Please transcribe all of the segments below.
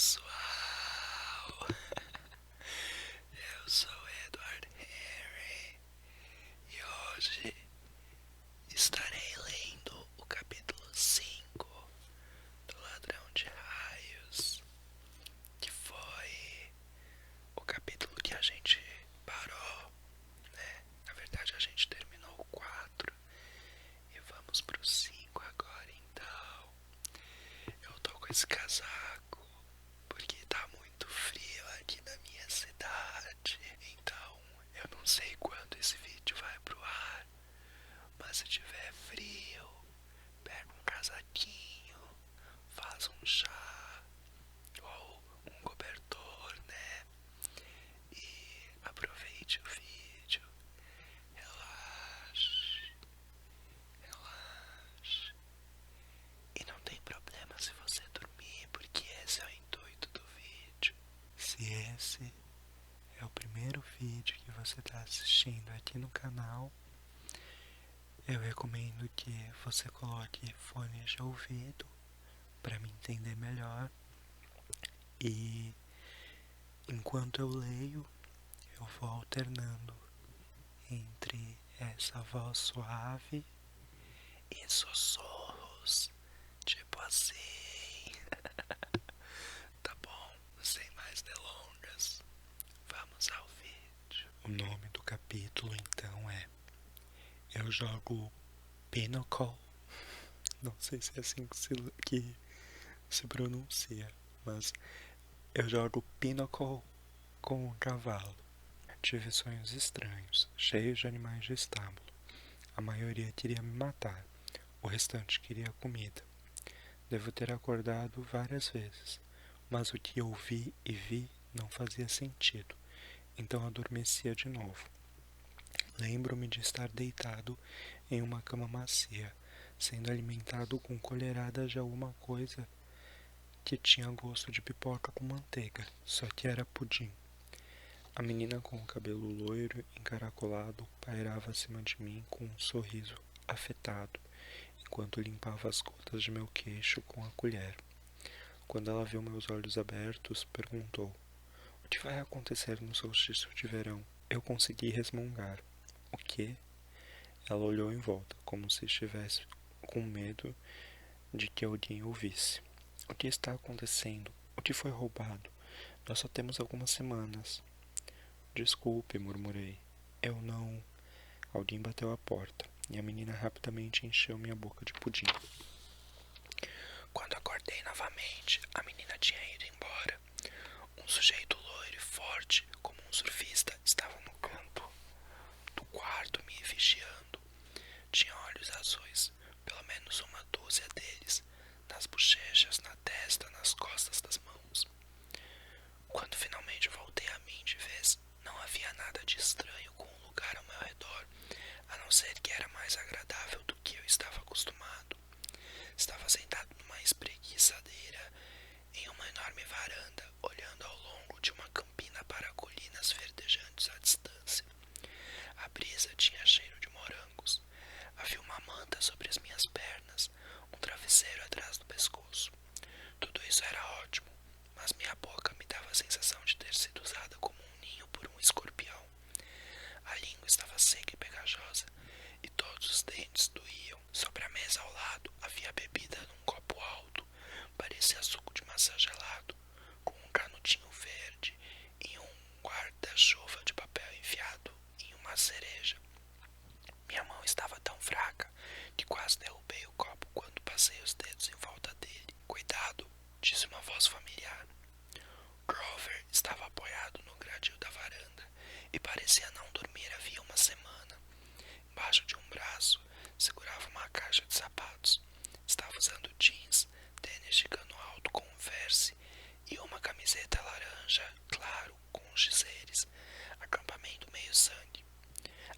pessoal, eu sou Edward Henry e hoje estarei lendo o capítulo 5 do Ladrão de Raios, que foi o capítulo que a gente parou, né? Na verdade a gente terminou o 4 e vamos pro 5 agora, então. Eu tô com esse casaco porque tá muito frio aqui na minha cidade. Então, eu não sei quando esse vídeo vai pro ar, mas se tiver frio, pega um casaquinho, faz um chá ou um cobertor, né? E aproveite o vídeo. Relaxe, relaxe. E não tem problema se você dormir, porque esse é o intuito do vídeo. Se esse é o primeiro vídeo que você está assistindo aqui no canal, eu recomendo que você coloque fones de ouvido para me entender melhor. E enquanto eu leio, eu vou alternando entre essa voz suave e sussurros, tipo assim. Tá bom, sem mais delongas, vamos ao vídeo. O nome do capítulo então é Eu Jogo Pinnacle. Não sei se é assim que se pronuncia, mas eu jogo Pinnacle com um cavalo. Tive sonhos estranhos, cheios de animais de estábulo. A maioria queria me matar, o restante queria comida. Devo ter acordado várias vezes, mas o que eu vi e vi não fazia sentido, então adormecia de novo. Lembro-me de estar deitado em uma cama macia, sendo alimentado com colheradas de alguma coisa que tinha gosto de pipoca com manteiga, só que era pudim. A menina com o cabelo loiro encaracolado pairava acima de mim com um sorriso afetado, enquanto limpava as gotas de meu queixo com a colher. Quando ela viu meus olhos abertos, perguntou: "O que vai acontecer no solstício de verão?" Eu consegui resmungar: "O quê?" Ela olhou em volta, como se estivesse com medo de que alguém ouvisse. "O que está acontecendo? O que foi roubado? Nós só temos algumas semanas." "Desculpe", murmurei. "Eu não." Alguém bateu à porta, e a menina rapidamente encheu minha boca de pudim. Quando acordei novamente, a menina tinha ido embora. Um sujeito loiro e forte, como um surfista, estava no canto do quarto me vigiando. Tinha olhos azuis, pelo menos uma dúzia deles, nas bochechas, na testa, nas costas das mãos. Quando finalmente voltei a mim de vez, não havia nada de estranho com o lugar ao meu redor, a não ser que era mais agradável do que eu estava acostumado. Estava sentado numa espreguiçadeira em uma enorme varanda, olhando ao longo de uma campina para colinas verdejantes à distância. A brisa tinha cheiro de morangos. Havia uma manta sobre as minhas pernas, um travesseiro atrás do pescoço. Tudo isso era ótimo, mas minha boca me dava a sensação de ter sido usada como um ninho por um escorpião. A língua estava seca e pegajosa, e todos os dentes doíam. Sobre a mesa ao lado havia bebida num copo alto, parecia suco de maçã gelado, com um canudinho verde e um guarda-chuva de papel enfiado em uma cereja. Minha mão estava tão fraca que quase derrubei o copo quando passei os dedos em volta dele. "Cuidado", disse uma voz familiar. Grover estava apoiado no gradil da varanda e parecia não dormir havia uma semana. Embaixo de um braço, segurava uma caixa de sapatos. Estava usando jeans, tênis de cano alto com Converse e uma camiseta laranja claro com os dizeres "Acampamento Meio Sangue".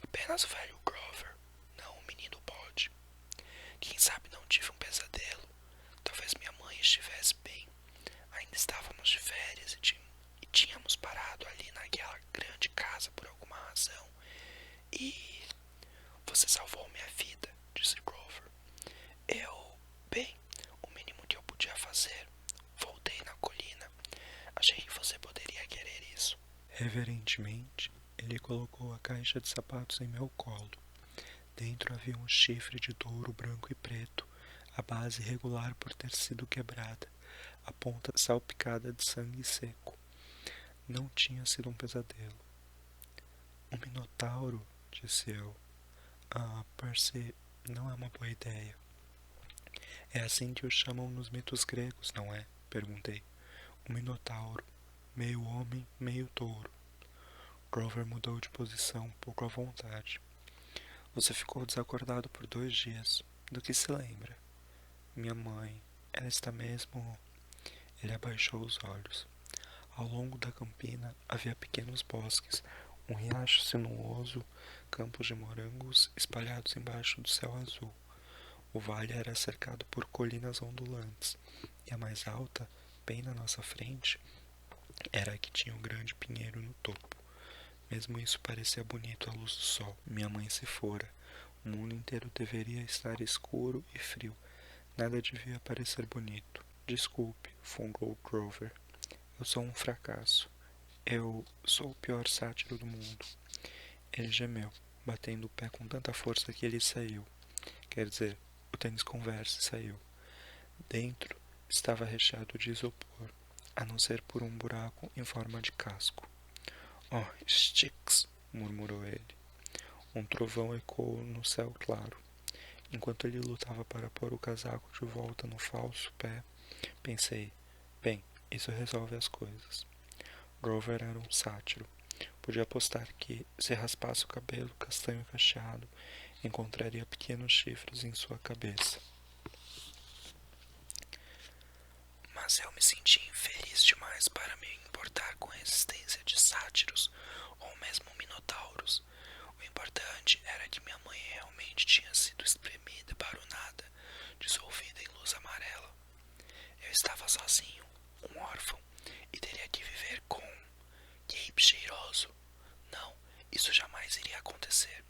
Apenas o velho Grover, não o menino bode. Quem sabe não tive um pesadelo. Talvez minha mãe estivesse bem. Ainda estávamos de férias e tínhamos parado ali naquela grande casa por alguma razão. E você salvou minha vida, disse Grover. Bem, o mínimo que eu podia fazer. Voltei na colina. achei que você poderia querer isso. Reverentemente, ele colocou a caixa de sapatos em meu colo. Dentro havia um chifre de touro branco e preto, a base irregular por ter sido quebrada, a ponta salpicada de sangue seco. Não tinha sido um pesadelo. Um minotauro, disse eu. Ah, Percy, não é uma boa ideia. É assim que o chamam nos mitos gregos, não é? Perguntei. Um minotauro, meio homem, meio touro. Grover mudou de posição, pouco à vontade. Você ficou desacordado por 2 dias. Do que se lembra? Minha mãe, ela está mesmo... Ele abaixou os olhos. Ao longo da campina havia pequenos bosques, um riacho sinuoso, campos de morangos espalhados embaixo do céu azul. O vale era cercado por colinas ondulantes, e a mais alta, bem na nossa frente, era a que tinha um grande pinheiro no topo. Mesmo isso parecia bonito à luz do sol. Minha mãe se fora. O mundo inteiro deveria estar escuro e frio. Nada devia parecer bonito. Desculpe, fungou Grover. Eu sou um fracasso. Eu sou o pior sátiro do mundo. Ele gemeu, batendo o pé com tanta força que ele saiu. Quer dizer, o tênis Converse saiu. Dentro estava recheado de isopor, a não ser por um buraco em forma de casco. Oh, Styx, murmurou ele. Um trovão ecoou no céu claro. Enquanto ele lutava para pôr o casaco de volta no falso pé, pensei, bem, isso resolve as coisas. Grover era um sátiro. Podia apostar que, se raspasse o cabelo castanho cacheado, encontraria pequenos chifres em sua cabeça. Mas eu me senti infeliz demais para me importar com a existência de sátiros ou mesmo minotauros. O importante era que minha mãe realmente tinha sido espremida para o nada, dissolvida em luz amarela. Eu estava sozinho, um órfão, e teria que viver com Gabe cheiroso. Não, isso jamais iria acontecer.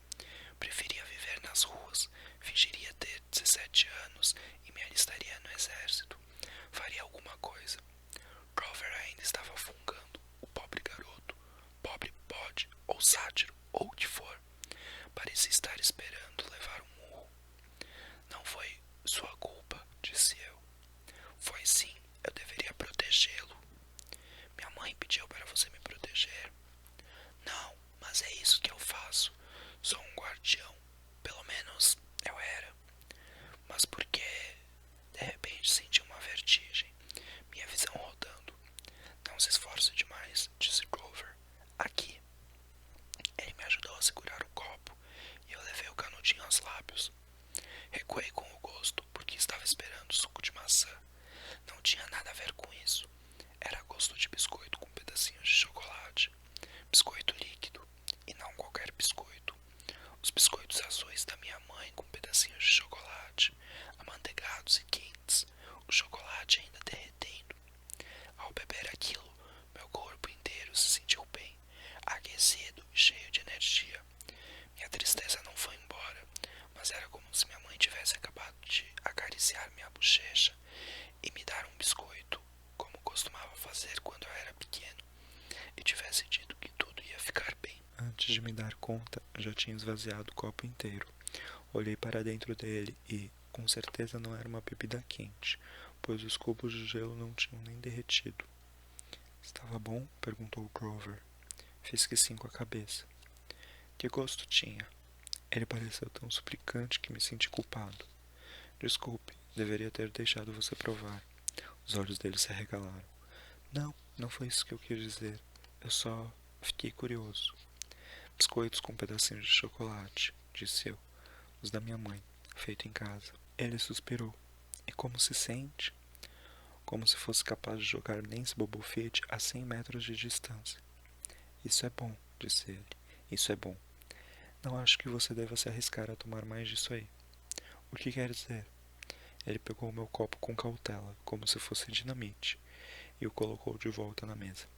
Preferia viver nas ruas, fingiria ter 17 anos e me alistaria no exército. Faria alguma coisa. Grover ainda estava fungando, o pobre garoto, pobre bode, ou sátiro, ou o que for. Parecia estar esperando levar um murro. Não foi sua culpa, disse eu. Foi sim, eu deveria protegê-lo. Minha mãe pediu para você me proteger. Não, mas é isso que eu faço. Sou um guardião. Pelo menos eu era. Mas por que? De repente senti uma vertigem. Minha visão rodando. Não se esforce demais, disse Grover. Aqui. Ele me ajudou a segurar o copo e eu levei o canudinho aos lábios. Recuei com o gosto porque estava esperando suco de maçã. Não tinha nada a ver com isso. Era gosto de biscoito com pedacinhos de chocolate. Biscoito líquido, e não qualquer biscoito. Os biscoitos azuis da minha mãe com pedacinhos de chocolate, amanteigados e quentes, o chocolate ainda derretendo. Ao beber aquilo, meu corpo inteiro se sentiu bem, aquecido e cheio de energia. Minha tristeza não foi embora, mas era como se minha mãe tivesse acabado de acariciar minha bochecha e me dar um biscoito, como costumava fazer quando eu era pequeno, e tivesse dito que tudo ia ficar bem. Antes de me dar conta, já tinha esvaziado o copo inteiro. Olhei para dentro dele e, com certeza, não era uma bebida quente, pois os cubos de gelo não tinham nem derretido. Estava bom? Perguntou Grover. Fiz que sim com a cabeça. Que gosto tinha? Ele pareceu tão suplicante que me senti culpado. Desculpe, deveria ter deixado você provar. Os olhos dele se arregalaram. Não, não foi isso que eu quis dizer. Eu só fiquei curioso. Biscoitos com pedacinhos de chocolate, disse eu. Os da minha mãe, feito em casa. Ele suspirou. E como se sente? Como se fosse capaz de jogar Nancy Bobofete a 100 metros de distância. Isso é bom, disse ele. Isso é bom. Não acho que você deva se arriscar a tomar mais disso aí. O que quer dizer? Ele pegou o meu copo com cautela, como se fosse dinamite, e o colocou de volta na mesa.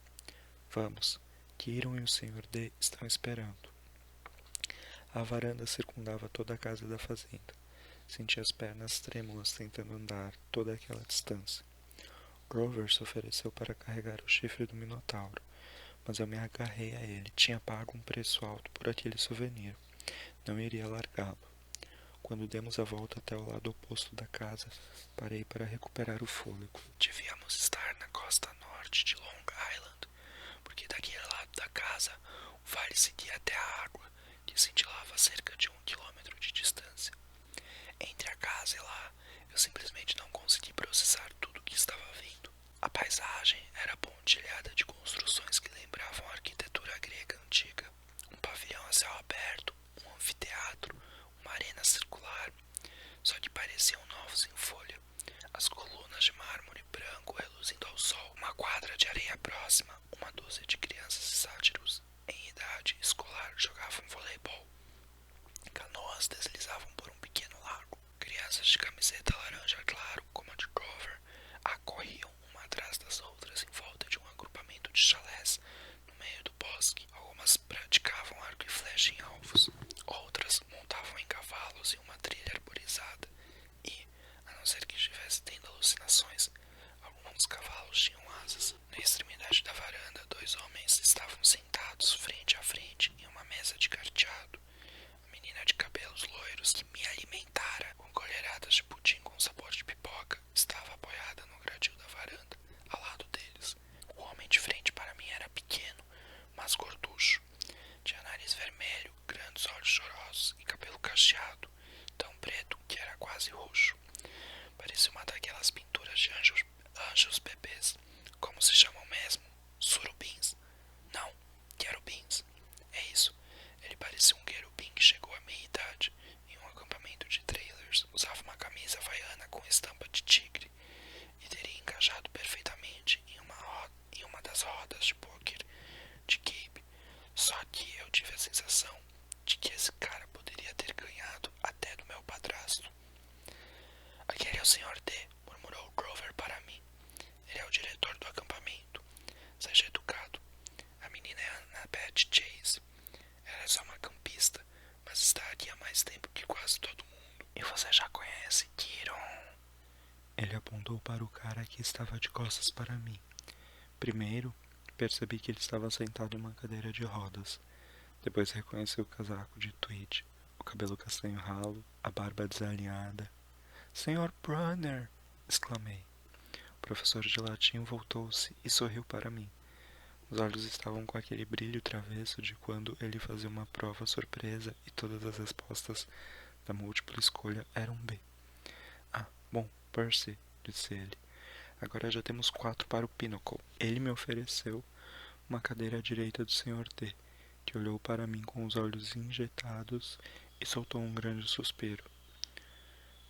Vamos, Kiron e o Sr. D estão esperando. A varanda circundava toda a casa da fazenda. Senti as pernas trêmulas tentando andar toda aquela distância. Grover se ofereceu para carregar o chifre do Minotauro, mas eu me agarrei a ele. Tinha pago um preço alto por aquele souvenir. Não iria largá-lo. Quando demos a volta até o lado oposto da casa, parei para recuperar o fôlego. Devíamos estar na costa norte de Long Island, porque daquele lado da casa o vale seguia até a água, que cintilava a cerca de 1 quilômetro de distância. Entre a casa e lá, eu simplesmente não consegui processar tudo o que estava vindo. A paisagem era pontilhada de construções que lembravam a arquitetura grega antiga. Um pavilhão a céu aberto, um anfiteatro, uma arena circular, só que pareciam novos em folha. As colunas de mármore branco reluzindo ao sol, uma quadra de areia próxima, uma dúzia de crianças e sátiros em idade escolar jogavam voleibol. Canoas deslizavam por um pequeno lago. Crianças de camiseta laranja claro, como a de Grover, corriam uma atrás das outras em volta de um agrupamento de chalés no meio do bosque. Algumas praticavam arco e flecha em alvos, outras montavam em cavalos em uma trilha arborizada e, a não ser que estivesse tendo alucinações, alguns cavalos tinham asas. Na extremidade da varanda, 2 homens estavam sentados frente a frente em uma mesa de carteado. A menina de cabelos loiros que me alimentara com colheradas de pudim com sabor de pipoca estava apoiada no gradil da varanda, ao lado deles. O homem de frente para mim era pequeno, mas gorducho. Tinha nariz vermelho, grandes olhos chorosos e cabelo cacheado, tão preto que era quase roxo. Parecia uma daquelas pinturas de anjos bebês, como se chamam mesmo? Surubins? Não, querubins. É isso. Ele parecia um querubim que chegou à meia-idade em um acampamento de trailers. Usava uma camisa havaiana com estampa de tigre e teria engajado perfeitamente em uma das rodas de pôquer de Gabe. Só que eu tive a sensação de que esse cara poderia ter ganhado até do meu padrasto. Aquele é o Sr. D, murmurou Grover para mim. Ele é o diretor do acampamento. Seja educado. A menina é Annabeth Chase. Ela é só uma campista, mas está aqui há mais tempo que quase todo mundo. E você já conhece Kiron? Ele apontou para o cara que estava de costas para mim. Primeiro, percebi que ele estava sentado em uma cadeira de rodas. Depois reconheci o casaco de tweed, o cabelo castanho ralo, a barba desalinhada. Sr. Brunner! Exclamei. O professor de latim voltou-se e sorriu para mim. Os olhos estavam com aquele brilho travesso de quando ele fazia uma prova surpresa e todas as respostas da múltipla escolha eram B. Ah, bom, Percy, disse ele. Agora já temos 4 para o Pinnacle. Ele me ofereceu uma cadeira à direita do Sr. D, que olhou para mim com os olhos injetados e soltou um grande suspiro.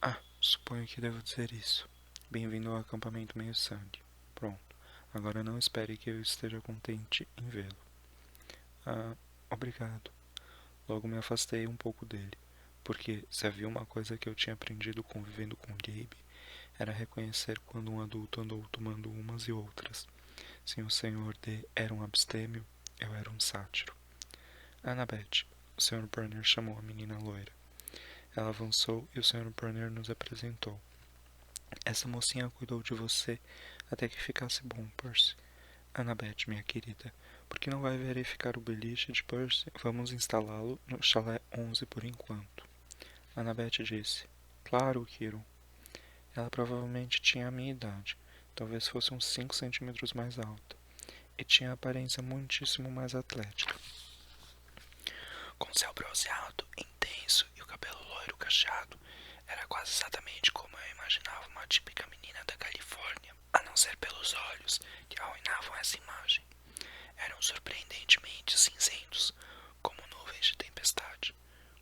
Ah, suponho que devo dizer isso. Bem-vindo ao acampamento meio-sangue. Pronto. Agora não espere que eu esteja contente em vê-lo. Ah, obrigado. Logo me afastei um pouco dele, porque se havia uma coisa que eu tinha aprendido convivendo com Gabe, era reconhecer quando um adulto andou tomando umas e outras. Se o Sr. D era um abstêmio, eu era um sátiro. Annabeth, o Sr. Brunner chamou a menina loira. Ela avançou e o Sr. Brunner nos apresentou. Essa mocinha cuidou de você até que ficasse bom, Percy. Annabeth, minha querida, por que não vai verificar o beliche de Percy? Vamos instalá-lo no chalé 11 por enquanto. Annabeth disse. Claro, Kiron. Ela provavelmente tinha a minha idade, talvez fosse uns 5 centímetros mais alta, e tinha a aparência muitíssimo mais atlética. Com seu bronzeado intenso e o cabelo loiro cacheado, era quase exatamente como eu imaginava uma típica menina da Califórnia, a não ser pelos olhos que arruinavam essa imagem. Eram surpreendentemente cinzentos, como nuvens de tempestade,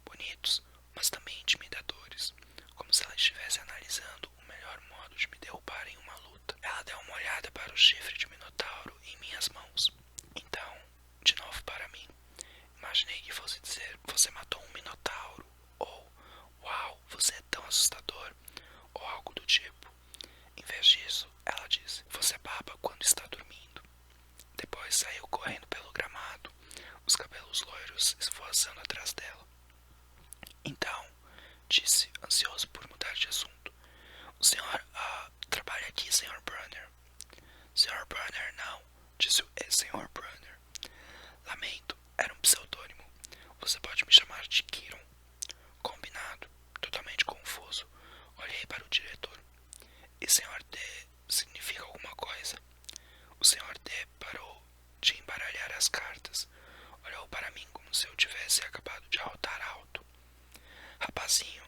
bonitos, mas também intimidadores, como se ela estivesse analisando o melhor modo de me derrubar em uma luta. Ela deu uma olhada para o chifre de Minotauro em minhas mãos. Então, de novo para mim, imaginei que fosse dizer, você matou um Minotauro, ou, uau, você é tão assustador, ou algo do tipo. Em vez disso, ela disse, você baba quando está dormindo. Depois saiu correndo pelo gramado, os cabelos loiros esvoaçando atrás dela. Então, disse, ansioso por mudar de assunto, o senhor trabalha aqui, Sr. Brunner? Brunner, não, disse o Sr. Brunner. Lamento, era um pseudônimo. Você pode me chamar de Kiron. Combinado, totalmente confuso. Olhei para o diretor. E Sr. D significa alguma coisa? O Sr. D parou de embaralhar as cartas. Olhou para mim como se eu tivesse acabado de arrotar alto. Rapazinho,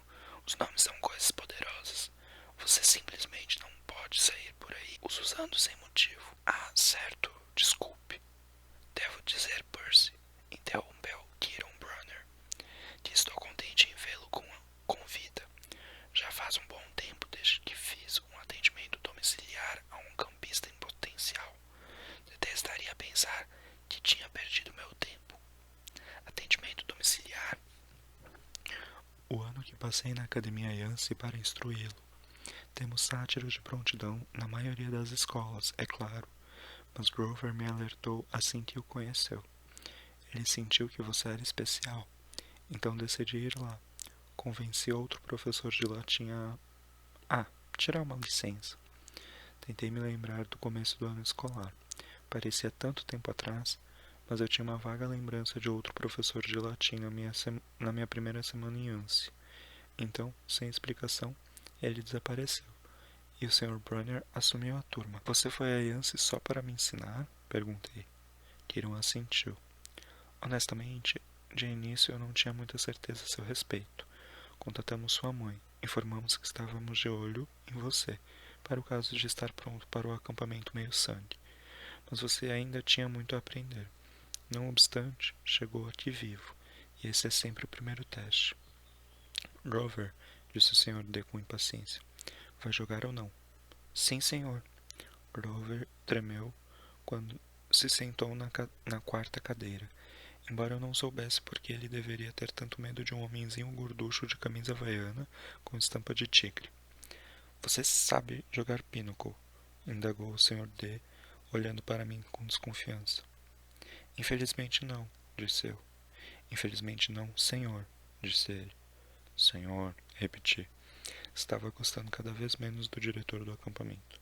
os nomes são coisas poderosas. Você simplesmente não pode sair por aí os usando sem motivo. Ah, certo, desculpe. Devo dizer, Percy, interrompeu Kiron Brunner, que estou contente em vê-lo com vida. Já faz um bom tempo desde que fiz um atendimento domiciliar a um campista em potencial. Detestaria pensar que tinha perdido meu tempo. Atendimento domiciliar. O ano que passei na Academia Yancey para instruí-lo. Temos sátiros de prontidão na maioria das escolas, é claro, mas Grover me alertou assim que o conheceu. Ele sentiu que você era especial, então decidi ir lá. Convenci outro professor de latim a tirar uma licença. Tentei me lembrar do começo do ano escolar. Parecia tanto tempo atrás, mas eu tinha uma vaga lembrança de outro professor de latim na minha primeira semana em Yancey. Então, sem explicação, ele desapareceu. E o Sr. Brunner assumiu a turma. Você foi a Yancey só para me ensinar? Perguntei. Kiron assentiu. Honestamente, de início eu não tinha muita certeza a seu respeito. Contatamos sua mãe. Informamos que estávamos de olho em você, para o caso de estar pronto para o acampamento meio-sangue. Mas você ainda tinha muito a aprender. Não obstante, chegou aqui vivo, e esse é sempre o primeiro teste. Grover, disse o Sr. D com impaciência, vai jogar ou não? Sim, senhor. Grover tremeu quando se sentou na quarta cadeira, embora eu não soubesse por que ele deveria ter tanto medo de um homenzinho gorducho de camisa havaiana com estampa de tigre. Você sabe jogar Pinochle? Indagou o Sr. D, olhando para mim com desconfiança. Infelizmente não, disse eu. Infelizmente não, senhor, disse ele. Senhor, repeti. Estava gostando cada vez menos do diretor do acampamento.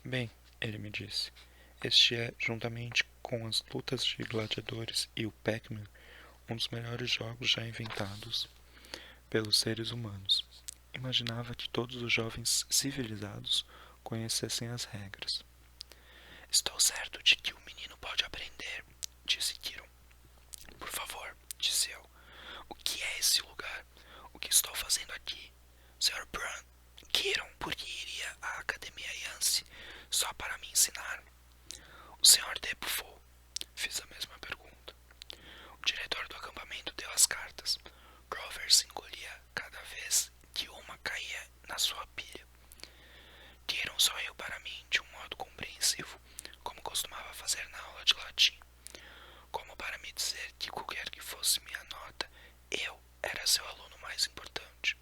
Bem, ele me disse, este é, juntamente com as lutas de gladiadores e o Pac-Man, um dos melhores jogos já inventados pelos seres humanos. Imaginava que todos os jovens civilizados conhecessem as regras. Estou certo de que o menino pode aprender, disse Kiron. Por favor, disse eu. O que é esse lugar? O que estou fazendo aqui? Sr. Brun, Kiron, por que iria à Academia Yancey só para me ensinar? O Sr. D bufou. Fiz a mesma pergunta. O diretor do acampamento deu as cartas. Grover se engolia cada vez que uma caía na sua pilha. Kiron sorriu para mim de um modo compreensivo, como costumava fazer na aula de latim. Como para me dizer que qualquer que fosse minha nota, eu era seu aluno mais importante.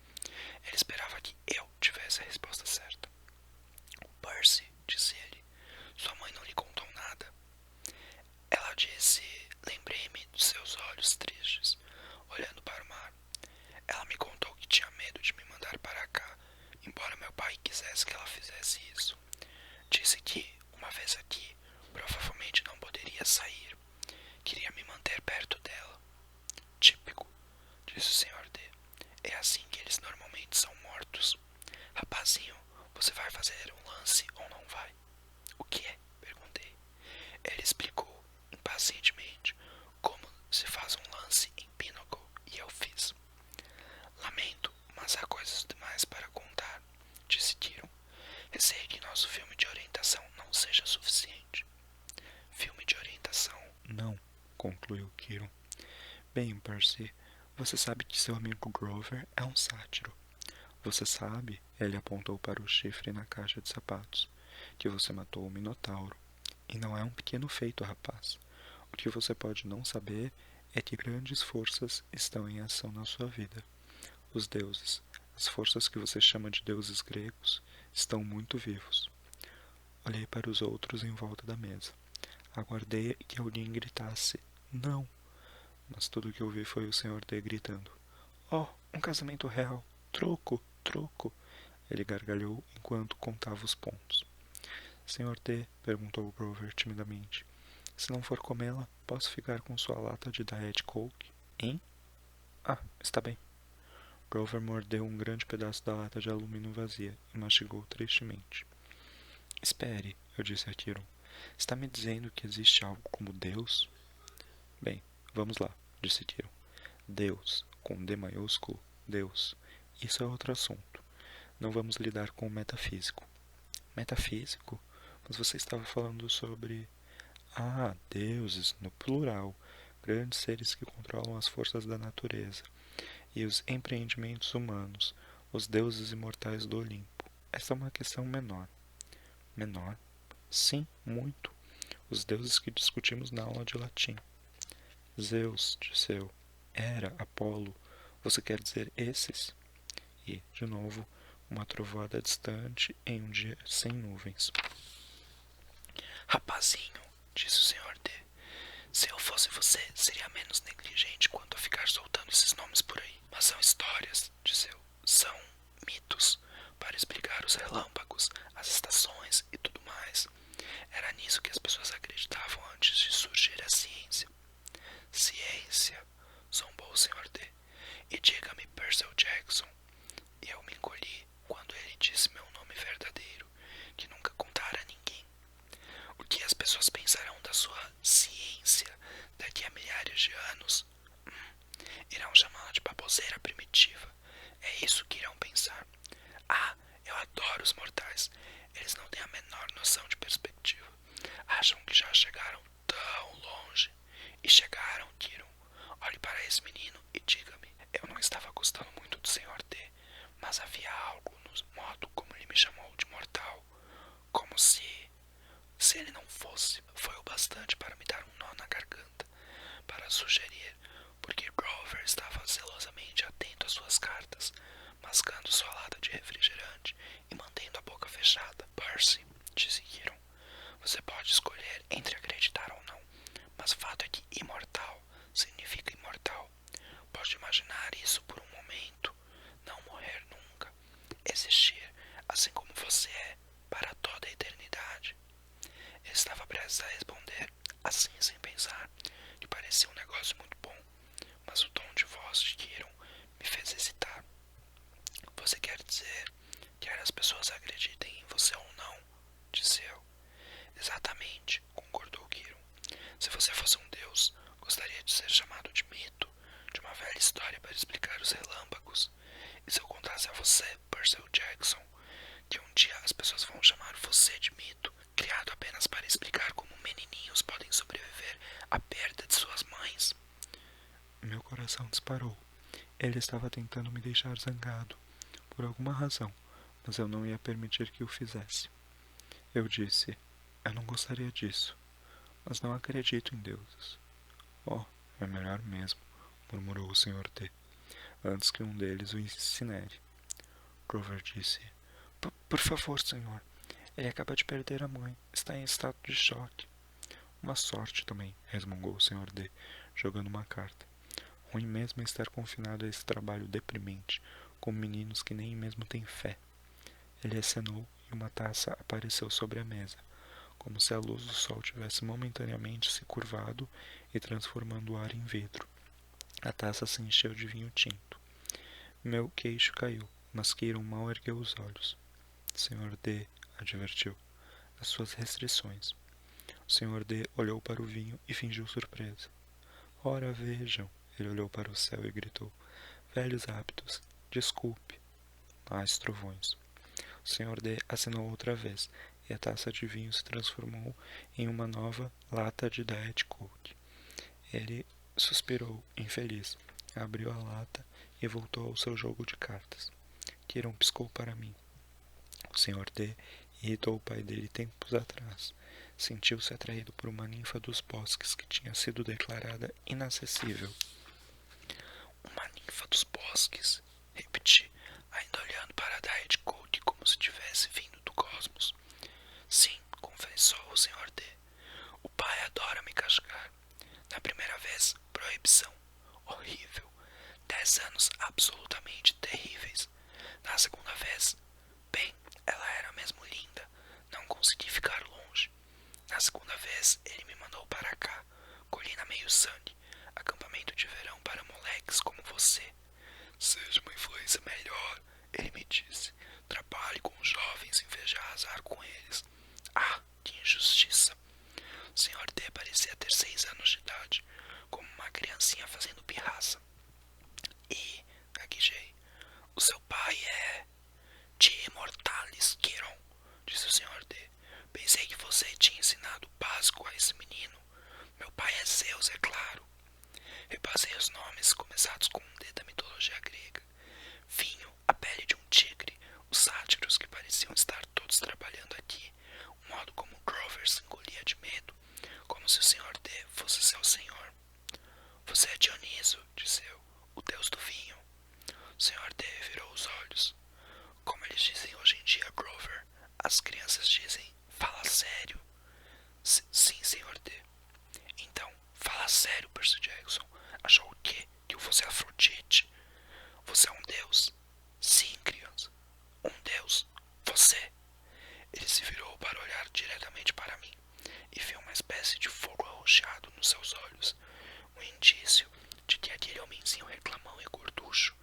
Ele esperava que eu tivesse a resposta certa. Percy, disse ele, sua mãe não lhe contou nada. Ela disse, lembrei-me dos seus olhos tristes, olhando para o mar. Ela me contou que tinha medo de me mandar para cá, embora meu pai quisesse que ela fizesse isso. Disse que, uma vez aqui, provavelmente não poderia sair. Queria me manter perto dela. Típico, disse o Sr. D. É assim que eles normalmente são mortos. Rapazinho, você vai fazer um lance ou não vai? O que é? Perguntei. Ele explicou, impacientemente, como se faz um lance em Pinochle, e eu fiz. Lamento, mas há coisas demais para contar, disse Kiron. Receio que nosso filme de orientação não seja suficiente. Filme de orientação? Não, concluiu Kiron. Bem, Percy, você sabe que seu amigo Grover é um sátiro. Você sabe, ele apontou para o chifre na caixa de sapatos, que você matou o Minotauro. E não é um pequeno feito, rapaz. O que você pode não saber é que grandes forças estão em ação na sua vida. Os deuses, as forças que você chama de deuses gregos, estão muito vivos. Olhei para os outros em volta da mesa. Aguardei que alguém gritasse, não. Mas tudo o que ouvi foi o Sr. D gritando, oh, um casamento real, troco, troco. Ele gargalhou enquanto contava os pontos. Senhor D, perguntou Grover timidamente. Se não for comê-la, posso ficar com sua lata de Diet Coke? Hein? Ah, está bem. Grover mordeu um grande pedaço da lata de alumínio vazia e mastigou tristemente. Espere, eu disse a Tyrion. Está me dizendo que existe algo como Deus? Bem, vamos lá, disse Tyrion. Deus, com D maiúsculo, Deus. Isso é outro assunto. Não vamos lidar com o metafísico. Metafísico? Mas você estava falando sobre... Ah, deuses, no plural. Grandes seres que controlam as forças da natureza. E os empreendimentos humanos. Os deuses imortais do Olimpo. Essa é uma questão menor. Menor? Sim, muito. Os deuses que discutimos na aula de latim. Zeus, disse eu. Hera, Apolo. Você quer dizer esses? E, de novo, uma trovoada distante em um dia sem nuvens. Rapazinho, disse o Sr. D. Se eu fosse você, seria menos negligente quanto a ficar soltando esses nomes por aí. Mas são histórias, disse eu. São mitos para explicar os relâmpagos, as estações e tudo mais. Era nisso que as pessoas acreditavam antes de surgir a ciência. Ciência, zombou o Sr. D. E diga-me, Percival Jackson. E eu me encolhi quando ele disse meu nome verdadeiro, que nunca contara a ninguém. O que as pessoas pensarão da sua ciência daqui a milhares de anos? Irão chamá-la de baboseira primitiva. É isso que irão pensar. Ah, eu adoro os mortais. Eles não têm a menor noção de perspectiva. Acham que já chegaram tão longe. E chegaram, Tyrion. Olhe para esse menino e diga-me. Eu não estava gostando muito do Sr. D, mas havia algo no modo como ele me chamou de mortal. Como se ele não fosse, foi o bastante para me dar um nó na garganta, para sugerir, porque Grover estava zelosamente atento às suas cartas, mascando sua lata de refrigerante e mantendo a boca fechada. Percy, disse Tyrion, você pode escolher entre acreditar ou não, mas o fato é que imortal significa imortal. Pode imaginar isso por um momento, não morrer nunca, existir assim como você é, para toda a eternidade. Ele estava prestes a responder, assim sem pensar, que parecia um negócio muito bom, mas o tom de voz de Tyrion me fez hesitar. Você quer dizer, quer as pessoas acreditem em você ou não, disse eu. Exatamente, concordou Tyrion. Se você fosse um deus, gostaria de ser chamado de mito, de uma velha história para explicar os relâmpagos. E se eu contasse a você, Percival Jackson, que um dia as pessoas vão chamar você de mito, criado apenas para explicar como menininhos podem sobreviver à perda de suas mães? Meu coração disparou. Ele estava tentando me deixar zangado, por alguma razão, mas eu não ia permitir que o fizesse. Eu disse, eu não gostaria disso, mas não acredito em deuses. Oh, é melhor mesmo, murmurou o Sr. D, antes que um deles o incinere. Grover disse, por favor, senhor, ele acaba de perder a mãe, está em estado de choque. Uma sorte também, resmungou o Sr. D, jogando uma carta. Ruim mesmo é estar confinado a esse trabalho deprimente, com meninos que nem mesmo têm fé. Ele acenou e uma taça apareceu sobre a mesa, como se a luz do sol tivesse momentaneamente se curvado e transformando o ar em vidro. A taça se encheu de vinho tinto. Meu queixo caiu, mas Kiron mal ergueu os olhos. Sr. D, advertiu, as suas restrições. O Sr. D olhou para o vinho e fingiu surpresa. Ora, vejam, ele olhou para o céu e gritou. Velhos hábitos, desculpe. Mais trovões. O Sr. D acenou outra vez, e a taça de vinho se transformou em uma nova lata de Diet Coke. Ele suspirou, infeliz, abriu a lata e voltou ao seu jogo de cartas. Kiron piscou para mim. O Sr. D irritou o pai dele tempos atrás. Sentiu-se atraído por uma ninfa dos bosques que tinha sido declarada inacessível. Uma ninfa dos bosques, repeti, ainda olhando para a Diet Coke como se tivesse vindo do cosmos. Sim, confessou o Sr. D. O pai adora me castigar. Na primeira vez, proibição. Horrível. 10 anos absolutamente terríveis. Na segunda vez, bem, ela era mesmo linda. Não consegui ficar longe. Na segunda vez, ele me mandou para cá, colina meio sangue, acampamento de verão para moleques como você. Seja uma influência melhor, ele me disse. Trabalhe com os jovens em vez de arrasar com eles. Ah, que injustiça. O Sr. D parecia ter 6 anos de idade, como uma criancinha fazendo pirraça. E, gaguejei, o seu pai é... de Mortalis Quiron, disse o Sr. D. Pensei que você tinha ensinado o básico a esse menino. Meu pai é Zeus, é claro. Repassei os nomes começados com um D da mitologia grega. Vinho, a pele de um tigre, os sátiros que pareciam estar todos trabalhando aqui, o modo como Grover se engolia de medo, como se o Sr. D fosse seu senhor. Você é Dioniso, disse eu, o deus do vinho. O Sr. D virou os olhos. Como eles dizem hoje em dia, Grover, as crianças dizem, fala sério. Sim, Sr. D. Então, fala sério, Percy Jackson. Achou o quê? Que eu fosse Afrodite? Você é um deus? Sim, criança. Um deus? Você? Ele se virou para olhar diretamente para mim e viu uma espécie de fogo arroxeado nos seus olhos. Um indício de que aquele homenzinho reclamão e gorducho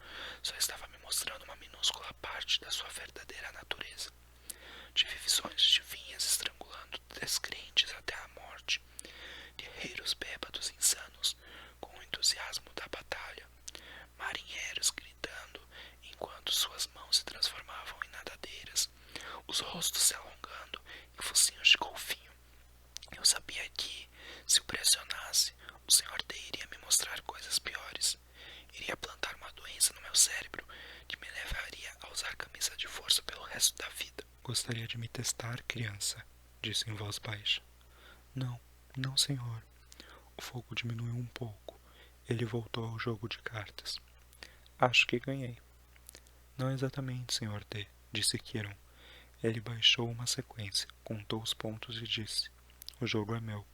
só estava me mostrando uma minúscula parte da sua verdadeira natureza. Tive visões de vinhas estrangulando descrentes até a morte, guerreiros bêbados insanos com o entusiasmo da batalha, marinheiros gritando enquanto suas mãos se transformavam em nadadeiras, os rostos se alongando em focinhos de golfinho. Eu sabia que, se o pressionasse, o Sr. D iria me mostrar coisas piores. Iria plantar uma doença no meu cérebro que me levaria a usar camisa de força pelo resto da vida. Gostaria de me testar, criança, disse em voz baixa. Não, não, senhor. O fogo diminuiu um pouco. Ele voltou ao jogo de cartas. Acho que ganhei. Não exatamente, Sr. D, disse Quiron. Ele baixou uma sequência, contou os pontos e disse: O jogo é meu.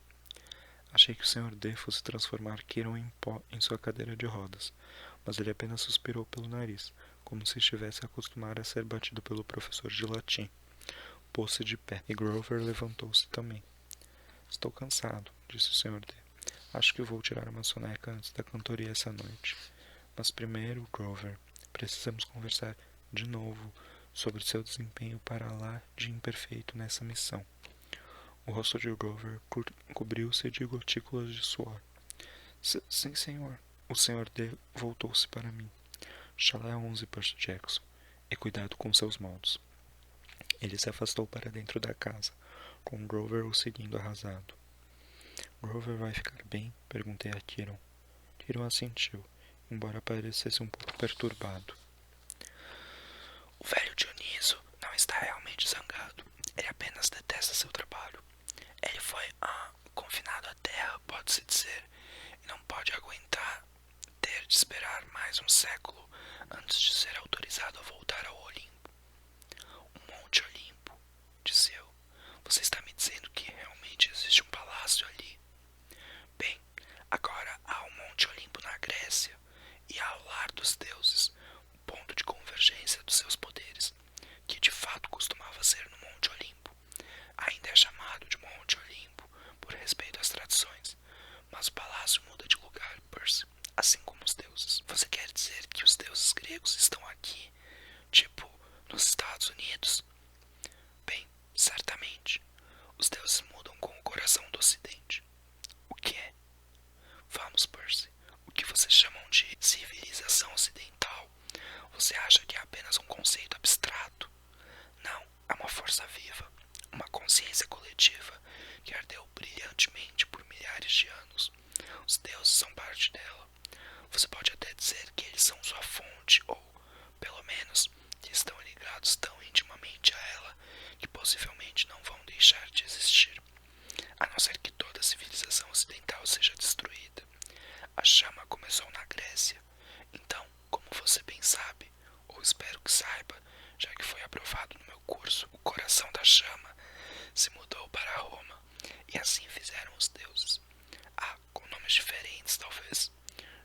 Achei que o Sr. D fosse transformar Quiron em pó em sua cadeira de rodas, mas ele apenas suspirou pelo nariz, como se estivesse acostumado a ser batido pelo professor de latim. Pôs-se de pé, e Grover levantou-se também. Estou cansado, disse o Sr. D. Acho que vou tirar uma soneca antes da cantoria essa noite. Mas primeiro, Grover, precisamos conversar de novo sobre seu desempenho para lá de imperfeito nessa missão. O rosto de Grover cobriu-se de gotículas de suor. Sim, senhor. O Sr. D voltou-se para mim. Chalé 11, Percy Jackson, e cuidado com seus modos. Ele se afastou para dentro da casa, com Grover o seguindo arrasado. Grover vai ficar bem? Perguntei a Quiron. Quiron assentiu, embora parecesse um pouco perturbado. O velho Dioniso não está realmente zangado. Ele apenas detesta seu trabalho. Ele foi confinado à terra, pode-se dizer, e não pode aguentar ter de esperar mais um século antes de ser autorizado a voltar ao Olimpo. O Monte Olimpo, disse eu. Você está me dizendo que realmente existe um palácio ali? Bem, agora há um Monte Olimpo na Grécia e há o lar dos deuses, o ponto de convergência dos seus poderes, que de fato costumava ser no Monte Olimpo. Ainda é chamado de Monte Olimpo por respeito às tradições, mas o palácio muda de lugar, Percy, assim como os deuses. Você quer dizer que os deuses gregos estão aqui, tipo nos Estados Unidos? Bem, certamente. Os deuses mudam com o coração do Ocidente. O que é? Vamos, Percy. O que vocês chamam de civilização ocidental, você acha que é apenas um conceito abstrato? Não, é uma força viva, uma consciência coletiva que ardeu brilhantemente por milhares de anos. Os deuses são parte dela. Você pode até dizer que eles são sua fonte, ou, pelo menos, que estão ligados tão intimamente a ela que possivelmente não vão deixar de existir, a não ser que toda a civilização ocidental seja destruída. A chama começou na Grécia. Então, como você bem sabe, ou espero que saiba, já que foi aprovado no meu curso, o coração da chama se mudou para Roma, e assim fizeram os deuses. Com nomes diferentes, talvez.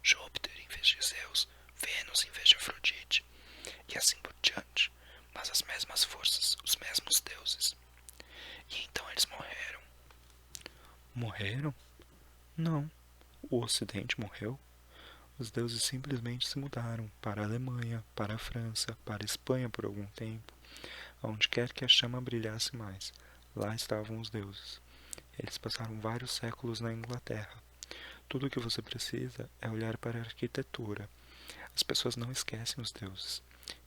Júpiter em vez de Zeus, Vênus em vez de Afrodite, e assim por diante, mas as mesmas forças, os mesmos deuses. E então eles morreram. Morreram? Não. O Ocidente morreu. Os deuses simplesmente se mudaram para a Alemanha, para a França, para a Espanha por algum tempo. Aonde quer que a chama brilhasse mais, lá estavam os deuses. Eles passaram vários séculos na Inglaterra. Tudo o que você precisa é olhar para a arquitetura. As pessoas não esquecem os deuses.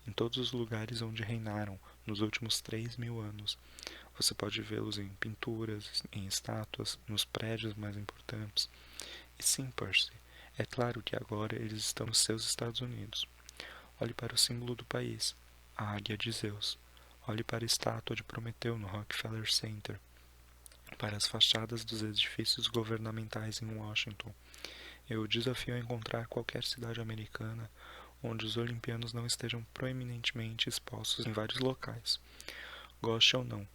Em todos os lugares onde reinaram nos últimos 3.000 anos, você pode vê-los em pinturas, em estátuas, nos prédios mais importantes. E sim, Percy, é claro que agora eles estão nos seus Estados Unidos. Olhe para o símbolo do país, a águia de Zeus. Olhe para a estátua de Prometeu no Rockefeller Center, para as fachadas dos edifícios governamentais em Washington. Eu o desafio a encontrar qualquer cidade americana onde os olimpianos não estejam proeminentemente expostos em vários locais. Goste ou não,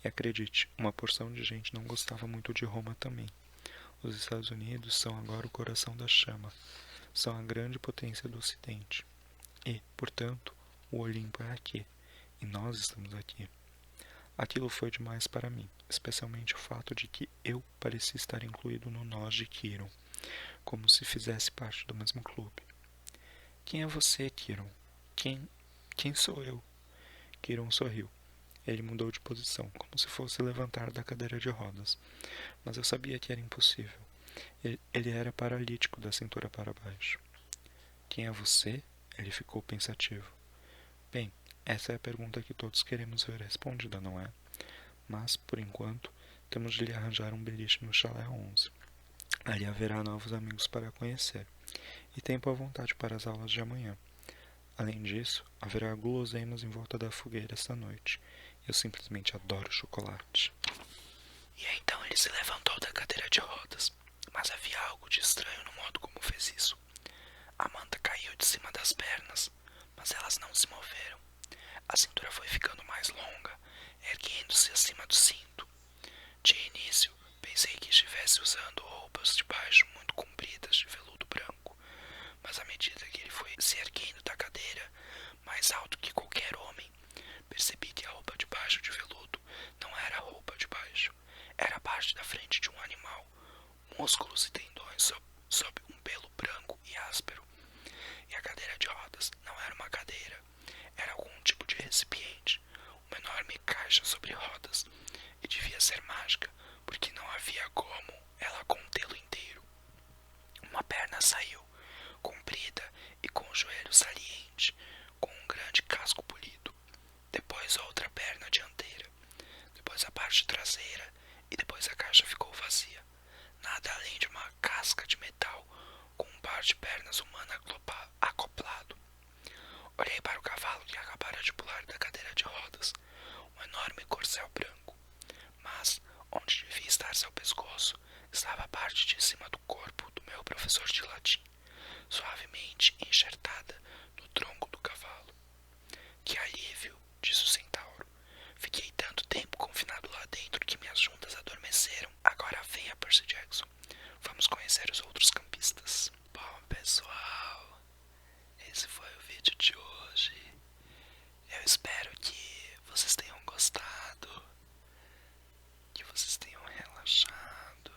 e acredite, uma porção de gente não gostava muito de Roma também. Os Estados Unidos são agora o coração da chama, são a grande potência do Ocidente. E, portanto, o Olimpo é aqui, e nós estamos aqui. Aquilo foi demais para mim, especialmente o fato de que eu parecia estar incluído no nós de Kiron, como se fizesse parte do mesmo clube. Quem é você, Kiron? Quem sou eu? Kiron sorriu. Ele mudou de posição, como se fosse levantar da cadeira de rodas. Mas eu sabia que era impossível. Ele era paralítico da cintura para baixo. Quem é você? Ele ficou pensativo. Bem, essa é a pergunta que todos queremos ver respondida, não é? Mas, por enquanto, temos de lhe arranjar um beliche no Chalé 11. Ali haverá novos amigos para conhecer, e tempo à vontade para as aulas de amanhã. Além disso, haverá guloseimas em volta da fogueira esta noite. Eu simplesmente adoro chocolate. E então ele se levantou da cadeira de rodas, mas havia algo de estranho no modo como fez isso. A manta caiu de cima das pernas, mas elas não se moveram. A cintura foi ficando mais longa, erguendo-se acima do cinto. De início, pensei que estivesse usando roupas de baixo muito compridas de veludo branco, mas à medida que ele foi se erguendo da cadeira, mais alto que qualquer homem, percebi que a roupa de baixo de veludo não era roupa de baixo, era a parte da frente de um animal, músculos e tendões sob um pelo branco e áspero. E a cadeira de rodas não era uma cadeira, era algum tipo de recipiente, uma enorme caixa sobre rodas, e devia ser mágica, porque não havia como ela contê-lo inteiro. Uma perna saiu, comprida e com o joelho saliente, com um grande casco polido. Depois outra perna dianteira, depois a parte traseira, e depois a caixa ficou vazia. Nada além de uma casca de metal com um par de pernas humanas acoplado. Olhei para o cavalo que acabara de pular da cadeira de rodas, um enorme corcel branco. Mas, onde devia estar seu pescoço, estava a parte de cima do corpo do meu professor de latim, suavemente enxertada no tronco do cavalo. Que alívio, disse o centauro. Fiquei tanto tempo confinado lá dentro que minhas juntas adormeceram. Agora venha, Percy Jackson. Vamos conhecer os outros campistas. Bom, pessoal, esse foi o vídeo de hoje. Eu espero que vocês tenham gostado, que vocês tenham relaxado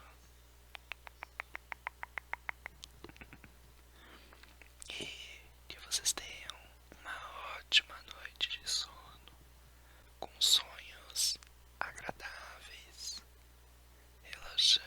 e que vocês tenham uma ótima noite de sono, com sonhos agradáveis, relaxantes.